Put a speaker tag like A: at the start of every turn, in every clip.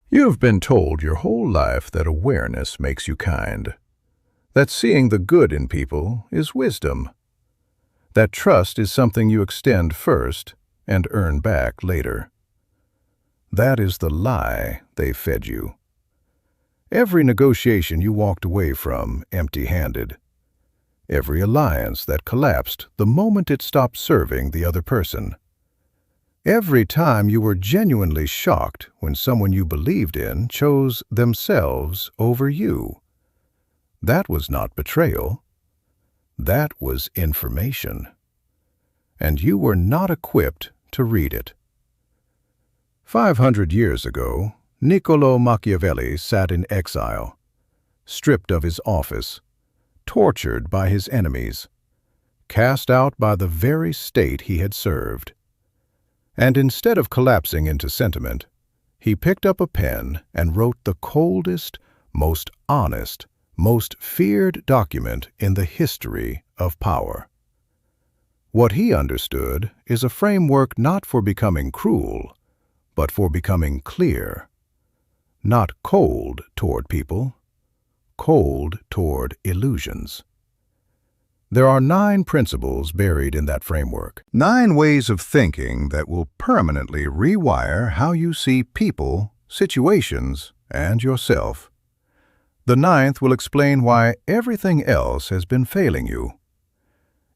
A: You've been told your whole life that awareness makes you kind, that seeing the good in people is wisdom, that trust is something you extend first and earn back later. That is the lie they fed you. Every negotiation you walked away from empty-handed. Every alliance that collapsed the moment it stopped serving the other person. Every time you were genuinely shocked when someone you believed in chose themselves over you. That was not betrayal. That was information. And you were not equipped to read it. 500 years ago, Niccolo Machiavelli sat in exile, stripped of his office, tortured by his enemies, cast out by the very state he had served. And instead of collapsing into sentiment, he picked up a pen and wrote the coldest, most honest, most feared document in the history of power. What he understood is a framework not for becoming cruel, but for becoming clear. Not cold toward people, cold toward illusions. There are 9 principles buried in that framework. 9 ways of thinking that will permanently rewire how you see people, situations, and yourself. The 9th will explain why everything else has been failing you.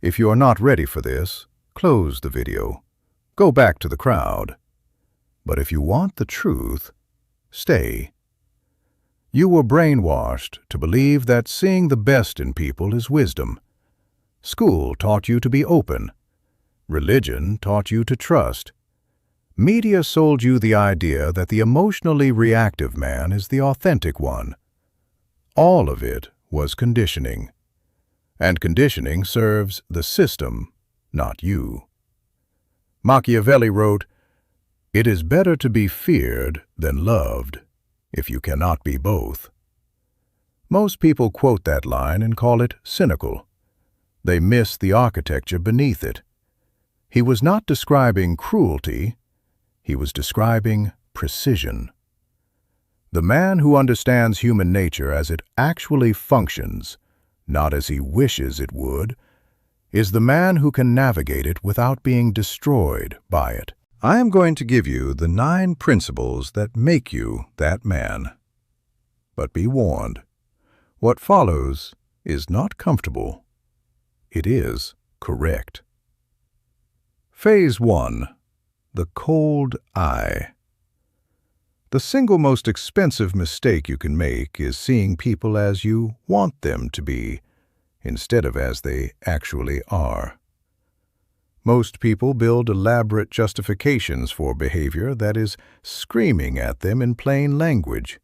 A: If you are not ready for this, close the video. Go back to the crowd. But if you want the truth, stay. You were brainwashed to believe that seeing the best in people is wisdom. School taught you to be open. Religion taught you to trust. Media sold you the idea that the emotionally reactive man is the authentic one. All of it was conditioning. And conditioning serves the system, not you. Machiavelli wrote, "It is better to be feared than loved, if you cannot be both." Most people quote that line and call it cynical. They miss the architecture beneath it. He was not describing cruelty, he was describing precision. The man who understands human nature as it actually functions, not as he wishes it would, is the man who can navigate it without being destroyed by it. I am going to give you the 9 principles that make you that man. But be warned, what follows is not comfortable. It is correct. Phase 1. The cold eye. The single most expensive mistake you can make is seeing people as you want them to be, instead of as they actually are. Most people build elaborate justifications for behavior that is screaming at them in plain language.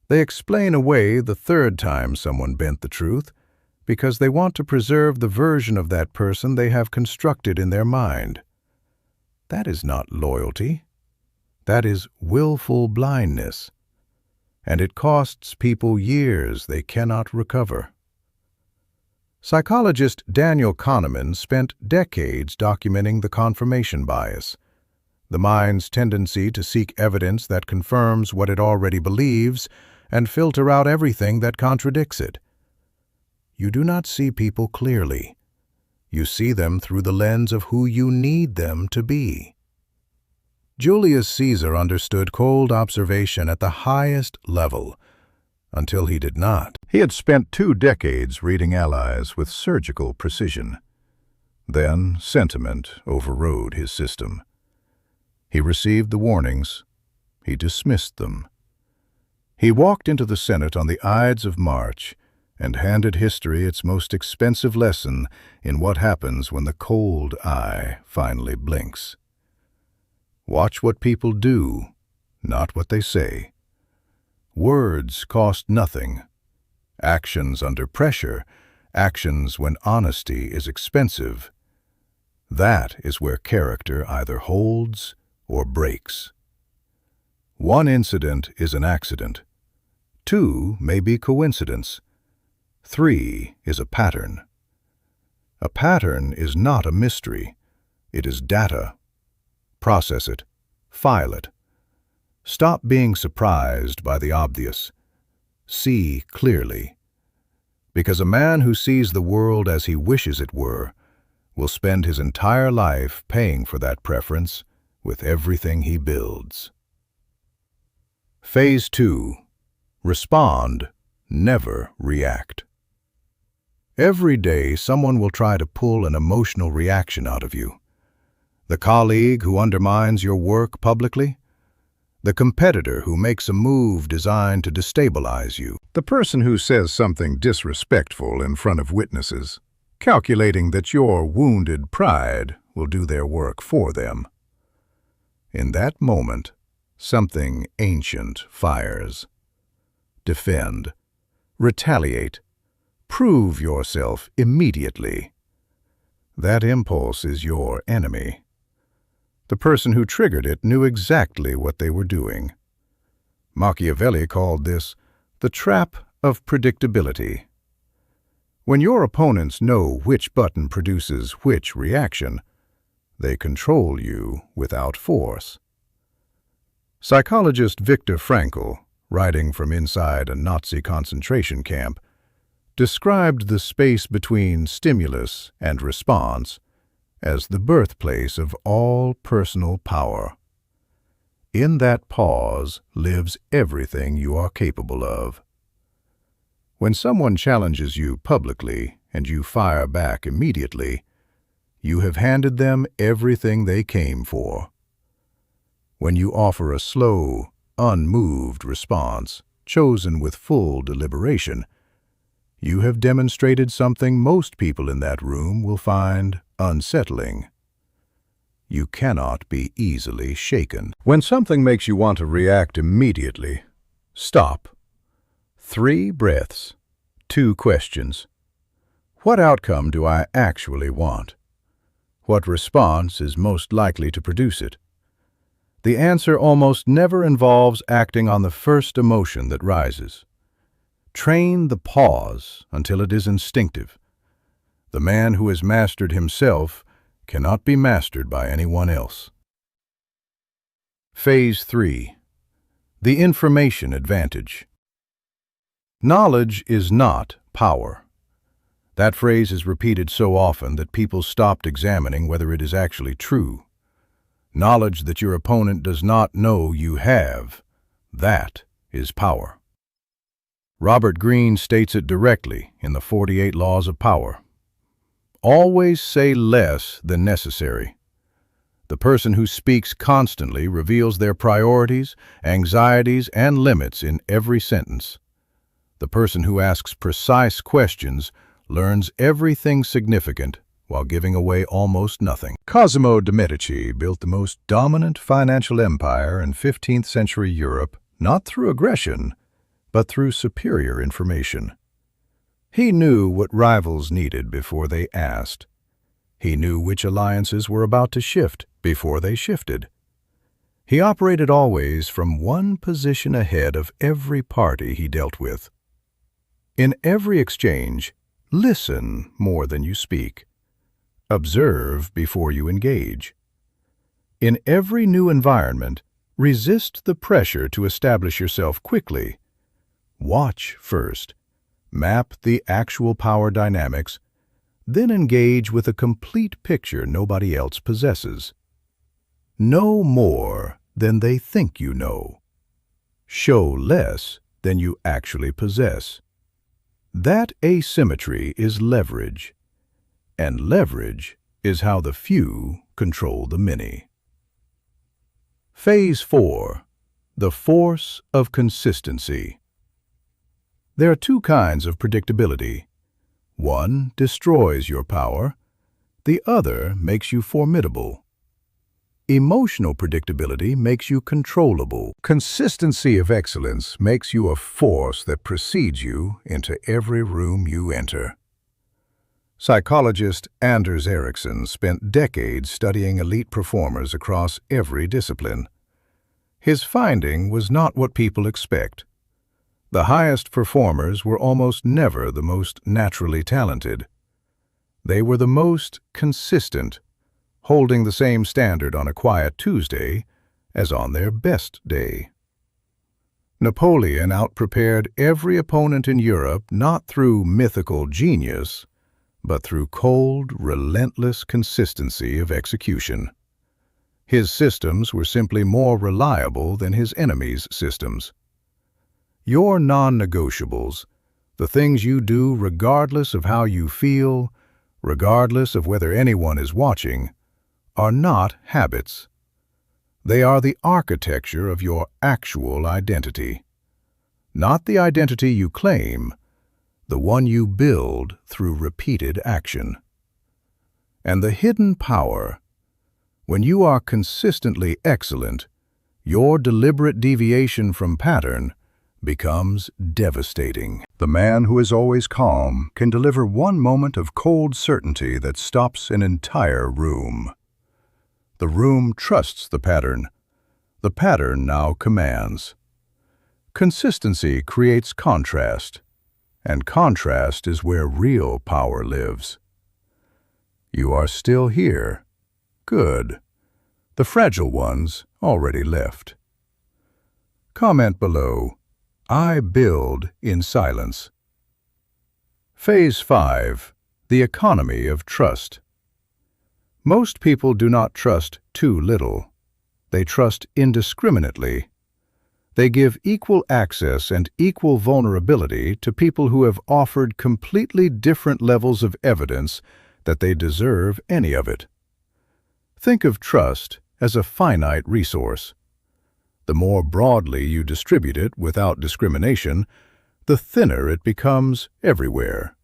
A: They explain away the 3rd time someone bent the truth, because they want to preserve the version of that person they have constructed in their mind. That is not loyalty. That is willful blindness. And it costs people years they cannot recover. Psychologist Daniel Kahneman spent decades documenting the confirmation bias, the mind's tendency to seek evidence that confirms what it already believes and filter out everything that contradicts it. You do not see people clearly. You see them through the lens of who you need them to be. Julius Caesar understood cold observation at the highest level, until he did not. He had spent 2 decades reading allies with surgical precision. Then sentiment overrode his system. He received the warnings. He dismissed them. He walked into the Senate on the Ides of March and handed history its most expensive lesson in what happens when the cold eye finally blinks. Watch what people do, not what they say. Words cost nothing. Actions under pressure, actions when honesty is expensive. That is where character either holds or breaks. 1 incident is an accident. 2 may be coincidence. 3 is a pattern. A pattern is not a mystery. It is data. Process it. File it. Stop being surprised by the obvious. See clearly. Because a man who sees the world as he wishes it were will spend his entire life paying for that preference with everything he builds. Phase 2. Respond, never react. Every day, someone will try to pull an emotional reaction out of you. The colleague who undermines your work publicly, the competitor who makes a move designed to destabilize you, the person who says something disrespectful in front of witnesses, calculating that your wounded pride will do their work for them. In that moment, something ancient fires. Defend. Retaliate. Prove yourself immediately. That impulse is your enemy. The person who triggered it knew exactly what they were doing. Machiavelli called this the trap of predictability. When your opponents know which button produces which reaction, they control you without force. Psychologist Viktor Frankl, writing from inside a Nazi concentration camp, described the space between stimulus and response as the birthplace of all personal power. In that pause lives everything you are capable of. When someone challenges you publicly and you fire back immediately, you have handed them everything they came for. When you offer a slow, unmoved response, chosen with full deliberation, you have demonstrated something most people in that room will find unsettling. You cannot be easily shaken. When something makes you want to react immediately, stop. 3 breaths, 2 questions. What outcome do I actually want? What response is most likely to produce it? The answer almost never involves acting on the first emotion that rises. Train the pause until it is instinctive. The man who has mastered himself cannot be mastered by anyone else. Phase 3. The information advantage. Knowledge is not power. That phrase is repeated so often that people stopped examining whether it is actually true. Knowledge that your opponent does not know you have, that is power. Robert Greene states it directly in the 48 Laws of Power. Always say less than necessary. The person who speaks constantly reveals their priorities, anxieties, and limits in every sentence. The person who asks precise questions learns everything significant while giving away almost nothing. Cosimo de' Medici built the most dominant financial empire in 15th century Europe, not through aggression, but through superior information. He knew what rivals needed before they asked. He knew which alliances were about to shift before they shifted. He operated always from one position ahead of every party he dealt with. In every exchange, listen more than you speak. Observe before you engage. In every new environment, resist the pressure to establish yourself quickly. Watch first. Map the actual power dynamics, then engage with a complete picture nobody else possesses. Know more than they think you know. Show less than you actually possess. That asymmetry is leverage, and leverage is how the few control the many. Phase 4. The force of consistency. There are 2 kinds of predictability. One destroys your power. The other makes you formidable. Emotional predictability makes you controllable. Consistency of excellence makes you a force that precedes you into every room you enter. Psychologist Anders Ericsson spent decades studying elite performers across every discipline. His finding was not what people expect. The highest performers were almost never the most naturally talented. They were the most consistent, holding the same standard on a quiet Tuesday as on their best day. Napoleon outprepared every opponent in Europe not through mythical genius, but through cold, relentless consistency of execution. His systems were simply more reliable than his enemies' systems. Your non-negotiables, the things you do regardless of how you feel, regardless of whether anyone is watching, are not habits. They are the architecture of your actual identity. Not the identity you claim, the one you build through repeated action. And the hidden power, when you are consistently excellent, your deliberate deviation from pattern becomes devastating. The man who is always calm can deliver one moment of cold certainty that stops an entire room. The room trusts the pattern. The pattern now commands. Consistency creates contrast, and contrast is where real power lives. You are still here. Good. The fragile ones already left. Comment below, I build in silence. Phase 5. The economy of trust. Most people do not trust too little. They trust indiscriminately. They give equal access and equal vulnerability to people who have offered completely different levels of evidence that they deserve any of it. Think of trust as a finite resource. The more broadly you distribute it without discrimination, the thinner it becomes everywhere.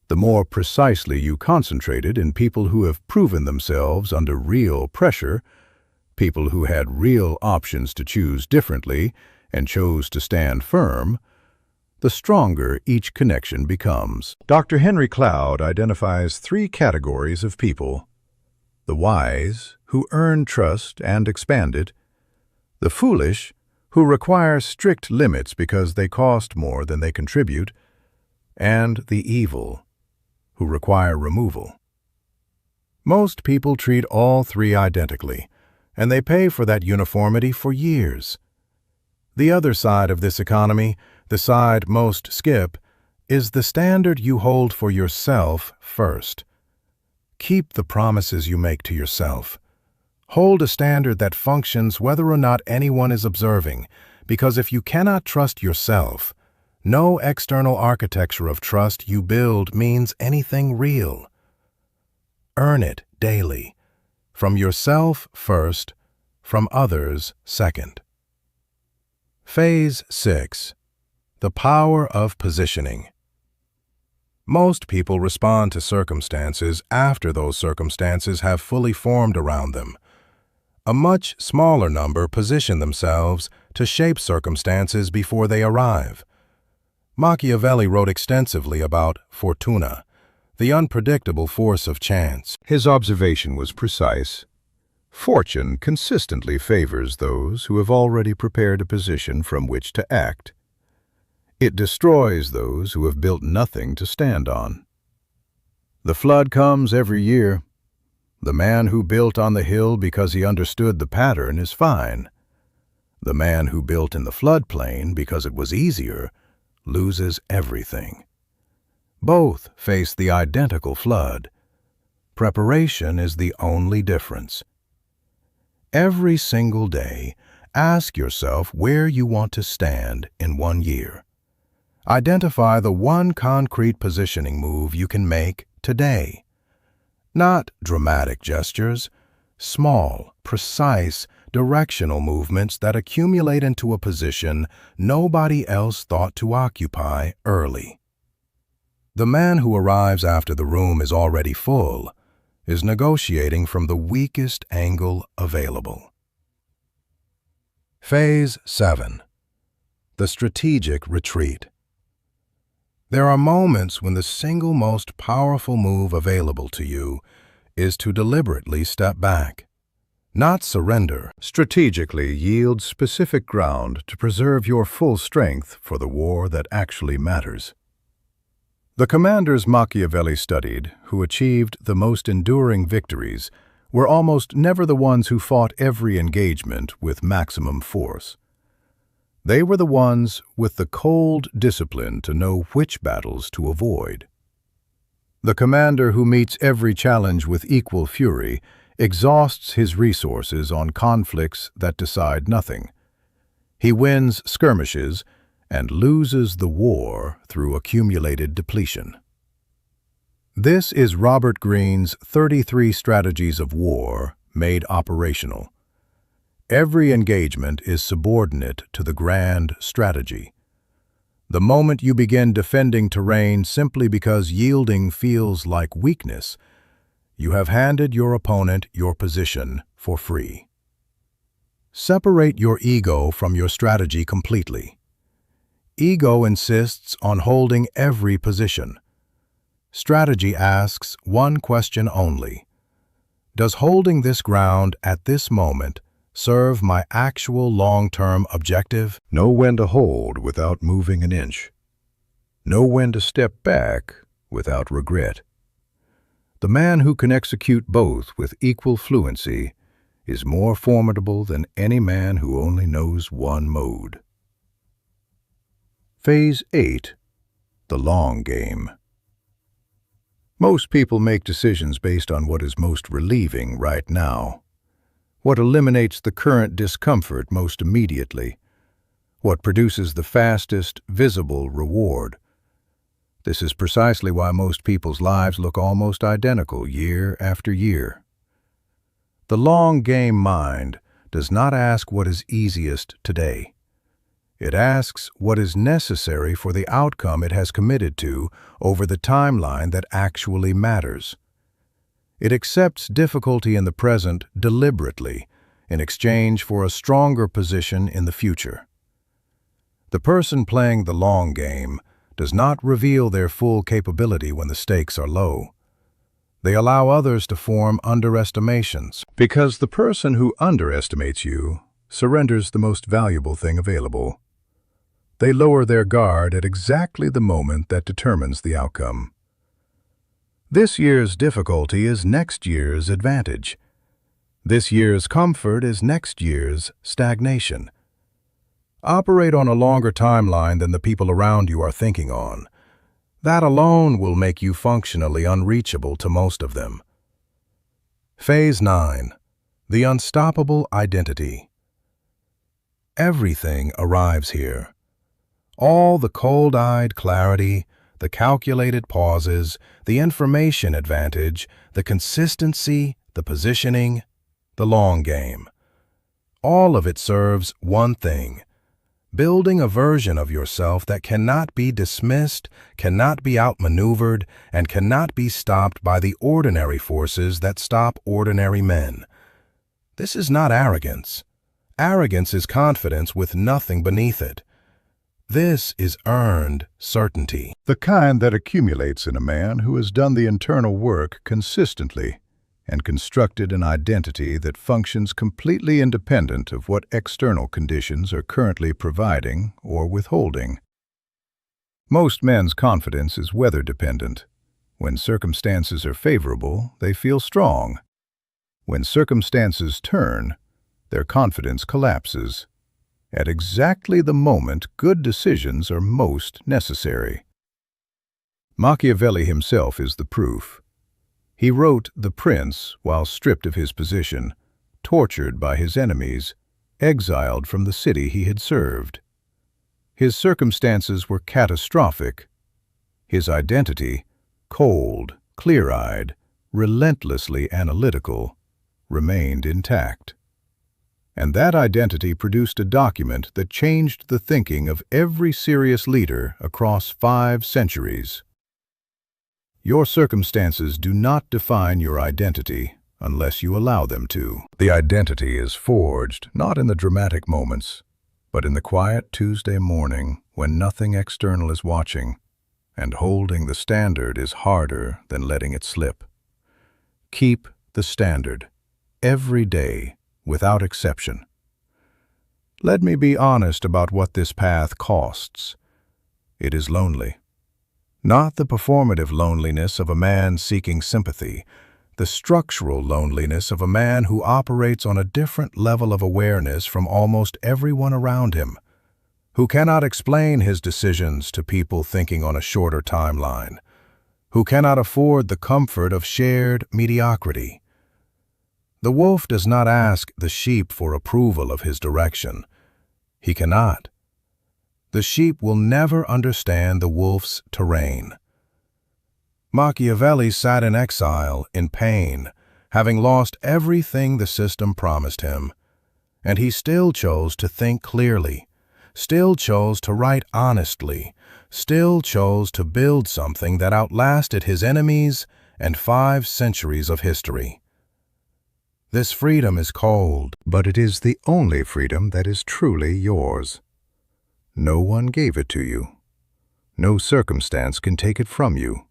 A: The more precisely you concentrate it in people who have proven themselves under real pressure, people who had real options to choose differently and chose to stand firm, the stronger each connection becomes. Dr. Henry Cloud identifies 3 categories of people: the wise, who earn trust and expand it; the foolish, who require strict limits because they cost more than they contribute; and the evil, who require removal. Most people treat all 3 identically, and they pay for that uniformity for years. The other side of this economy, the side most skip, is the standard you hold for yourself first. Keep the promises you make to yourself. Hold a standard that functions whether or not anyone is observing, because if you cannot trust yourself, no external architecture of trust you build means anything real. Earn it daily, from yourself first, from others second. Phase 6. The power of positioning. Most people respond to circumstances after those circumstances have fully formed around them. A much smaller number position themselves to shape circumstances before they arrive. Machiavelli wrote extensively about fortuna, the unpredictable force of chance. His observation was precise. Fortune consistently favors those who have already prepared a position from which to act. It destroys those who have built nothing to stand on. The flood comes every year. The man who built on the hill because he understood the pattern is fine. The man who built in the floodplain because it was easier loses everything. Both face the identical flood. Preparation is the only difference. Every single day, ask yourself where you want to stand in 1 year. Identify the one concrete positioning move you can make today. Not dramatic gestures, small, precise, directional movements that accumulate into a position nobody else thought to occupy early. The man who arrives after the room is already full is negotiating from the weakest angle available. Phase 7. The strategic retreat. There are moments when the single most powerful move available to you is to deliberately step back. Not surrender. Strategically yield specific ground to preserve your full strength for the war that actually matters. The commanders Machiavelli studied, who achieved the most enduring victories, were almost never the ones who fought every engagement with maximum force. They were the ones with the cold discipline to know which battles to avoid. The commander who meets every challenge with equal fury exhausts his resources on conflicts that decide nothing. He wins skirmishes and loses the war through accumulated depletion. This is Robert Greene's 33 Strategies of War made operational. Every engagement is subordinate to the grand strategy. The moment you begin defending terrain simply because yielding feels like weakness, you have handed your opponent your position for free. Separate your ego from your strategy completely. Ego insists on holding every position. Strategy asks one question only: does holding this ground at this moment serve my actual long-term objective? Know when to hold without moving an inch. Know when to step back without regret. The man who can execute both with equal fluency is more formidable than any man who only knows one mode. Phase 8. The long game. Most people make decisions based on what is most relieving right now, what eliminates the current discomfort most immediately, what produces the fastest visible reward. This is precisely why most people's lives look almost identical year after year. The long game mind does not ask what is easiest today. It asks what is necessary for the outcome it has committed to over the timeline that actually matters. It accepts difficulty in the present deliberately in exchange for a stronger position in the future. The person playing the long game does not reveal their full capability when the stakes are low. They allow others to form underestimations, because the person who underestimates you surrenders the most valuable thing available. They lower their guard at exactly the moment that determines the outcome. This year's difficulty is next year's advantage. This year's comfort is next year's stagnation. Operate on a longer timeline than the people around you are thinking on. That alone will make you functionally unreachable to most of them. Phase 9. The unstoppable identity. Everything arrives here. All the cold-eyed clarity, the calculated pauses, the information advantage, the consistency, the positioning, the long game. All of it serves one thing: building a version of yourself that cannot be dismissed, cannot be outmaneuvered, and cannot be stopped by the ordinary forces that stop ordinary men. This is not arrogance. Arrogance is confidence with nothing beneath it. This is earned certainty, the kind that accumulates in a man who has done the internal work consistently and constructed an identity that functions completely independent of what external conditions are currently providing or withholding. Most men's confidence is weather-dependent. When circumstances are favorable, they feel strong. When circumstances turn, their confidence collapses. At exactly the moment good decisions are most necessary. Machiavelli himself is the proof. He wrote The Prince while stripped of his position, tortured by his enemies, exiled from the city he had served. His circumstances were catastrophic. His identity, cold, clear-eyed, relentlessly analytical, remained intact. And that identity produced a document that changed the thinking of every serious leader across 5 centuries. Your circumstances do not define your identity unless you allow them to. The identity is forged not in the dramatic moments, but in the quiet Tuesday morning when nothing external is watching, and holding the standard is harder than letting it slip. Keep the standard every day, without exception. Let me be honest about what this path costs. It is lonely. Not the performative loneliness of a man seeking sympathy, the structural loneliness of a man who operates on a different level of awareness from almost everyone around him. who cannot explain his decisions to people thinking on a shorter timeline, who cannot afford the comfort of shared mediocrity. The wolf does not ask the sheep for approval of his direction. He cannot. The sheep will never understand the wolf's terrain. Machiavelli sat in exile, in pain, having lost everything the system promised him, and he still chose to think clearly, still chose to write honestly, still chose to build something that outlasted his enemies and 5 centuries of history. This freedom is cold, but it is the only freedom that is truly yours. No one gave it to you. No circumstance can take it from you.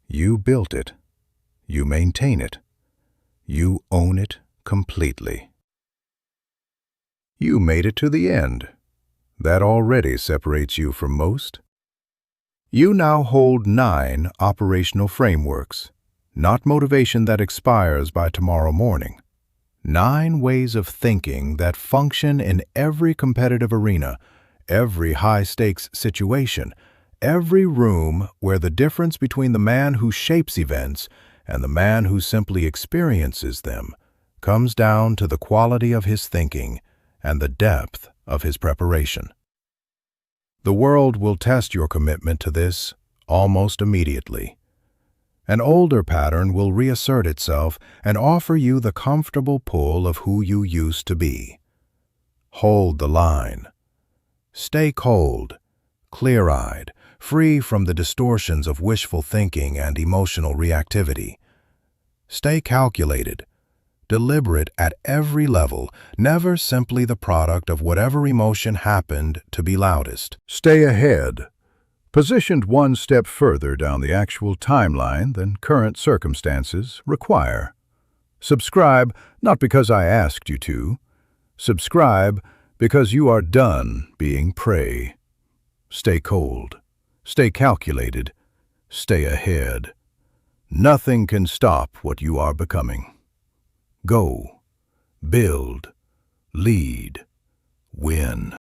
A: You built it. You maintain it. You own it completely. You made it to the end. That already separates you from most. You now hold 9 operational frameworks, not motivation that expires by tomorrow morning. 9 ways of thinking that function in every competitive arena, every high-stakes situation, every room where the difference between the man who shapes events and the man who simply experiences them comes down to the quality of his thinking and the depth of his preparation. The world will test your commitment to this almost immediately. An older pattern will reassert itself and offer you the comfortable pull of who you used to be. Hold the line. Stay cold, clear-eyed, free from the distortions of wishful thinking and emotional reactivity. Stay calculated, deliberate at every level, never simply the product of whatever emotion happened to be loudest. Stay ahead, positioned one step further down the actual timeline than current circumstances require. Subscribe not because I asked you to. Subscribe because you are done being prey. Stay cold. Stay calculated. Stay ahead. Nothing can stop what you are becoming. Go. Build. Lead. Win.